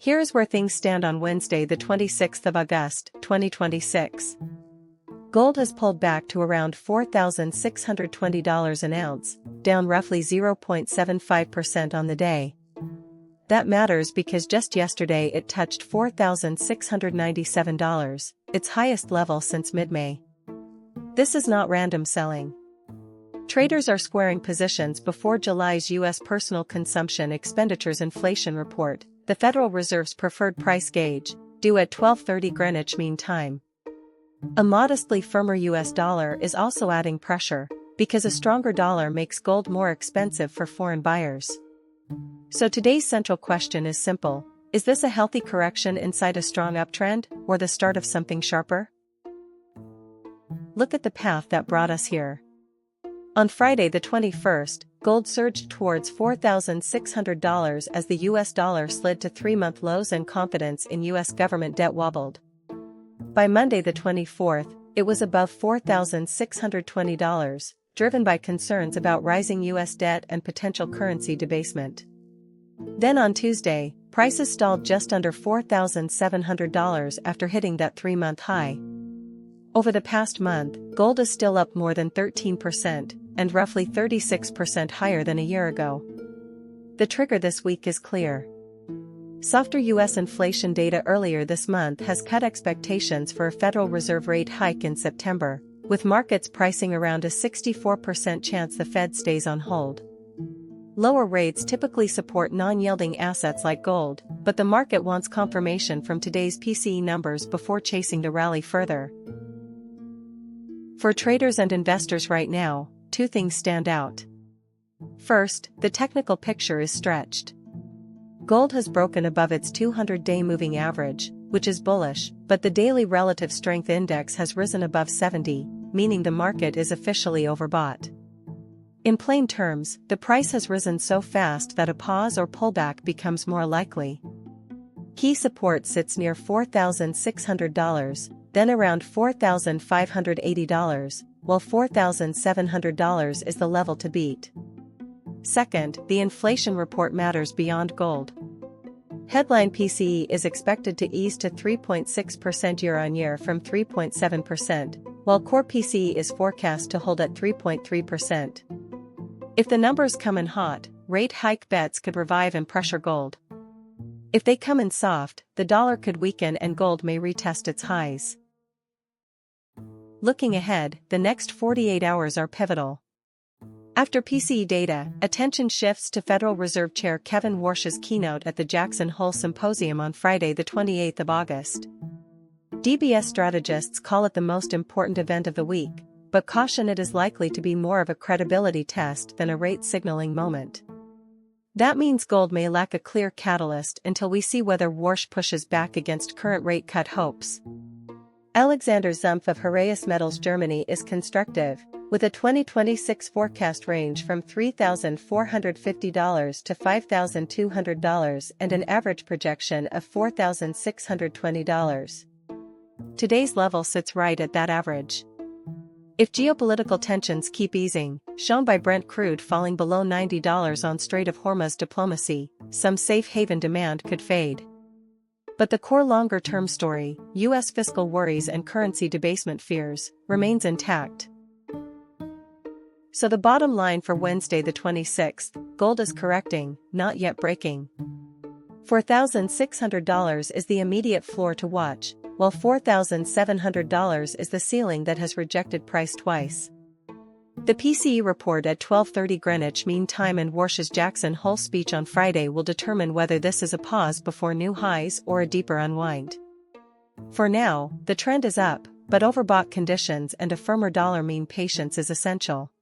Here's where things stand on Wednesday, the 26th of August, 2026. Gold has pulled back to around $4,620 an ounce, down roughly 0.75% on the day. That matters because just yesterday it touched $4,697, its highest level since mid-May. This is not random selling. Traders are squaring positions before July's U.S. personal consumption expenditures inflation report, the Federal Reserve's preferred price gauge, due at 12:30 Greenwich Mean Time. A modestly firmer U.S. dollar is also adding pressure, because a stronger dollar makes gold more expensive for foreign buyers. So today's central question is simple: is this a healthy correction inside a strong uptrend, or the start of something sharper? Look at the path that brought us here. On Friday the 21st, gold surged towards $4,600 as the U.S. dollar slid to three-month lows and confidence in U.S. government debt wobbled. By Monday the 24th, it was above $4,620, driven by concerns about rising U.S. debt and potential currency debasement. Then on Tuesday, prices stalled just under $4,700 after hitting that three-month high. Over the past month, gold is still up more than 13%, and roughly 36% higher than a year ago. The trigger this week is clear. Softer U.S. inflation data earlier this month has cut expectations for a Federal Reserve rate hike in September, with markets pricing around a 64% chance the Fed stays on hold. Lower rates typically support non-yielding assets like gold, but the market wants confirmation from today's PCE numbers before chasing the rally further. For traders and investors right now, two things stand out. First, the technical picture is stretched. Gold has broken above its 200-day moving average, which is bullish, but the daily relative strength index has risen above 70, meaning the market is officially overbought. In plain terms, the price has risen so fast that a pause or pullback becomes more likely. Key support sits near $4,600, then around $4,580, while $4,700 is the level to beat. Second, the inflation report matters beyond gold. Headline PCE is expected to ease to 3.6% year-on-year from 3.7%, while core PCE is forecast to hold at 3.3%. If the numbers come in hot, rate hike bets could revive and pressure gold. If they come in soft, the dollar could weaken and gold may retest its highs. Looking ahead, the next 48 hours are pivotal. After PCE data, attention shifts to Federal Reserve Chair Kevin Warsh's keynote at the Jackson Hole Symposium on Friday the 28th of August. DBS strategists call it the most important event of the week, but caution it is likely to be more of a credibility test than a rate signaling moment. That means gold may lack a clear catalyst until we see whether Warsh pushes back against current rate cut hopes. Alexander Zumpf of Heraeus Metals Germany is constructive, with a 2026 forecast range from $3,450 to $5,200 and an average projection of $4,620. Today's level sits right at that average. If geopolitical tensions keep easing, shown by Brent crude falling below $90 on Strait of Hormuz diplomacy, some safe haven demand could fade. But the core longer-term story, U.S. fiscal worries and currency debasement fears, remains intact. So the bottom line for Wednesday the 26th, gold is correcting, not yet breaking. $4,600 is the immediate floor to watch, while $4,700 is the ceiling that has rejected price twice. The PCE report at 12:30 Greenwich Mean Time and Warsh's Jackson Hole speech on Friday will determine whether this is a pause before new highs or a deeper unwind. For now, the trend is up, but overbought conditions and a firmer dollar mean patience is essential.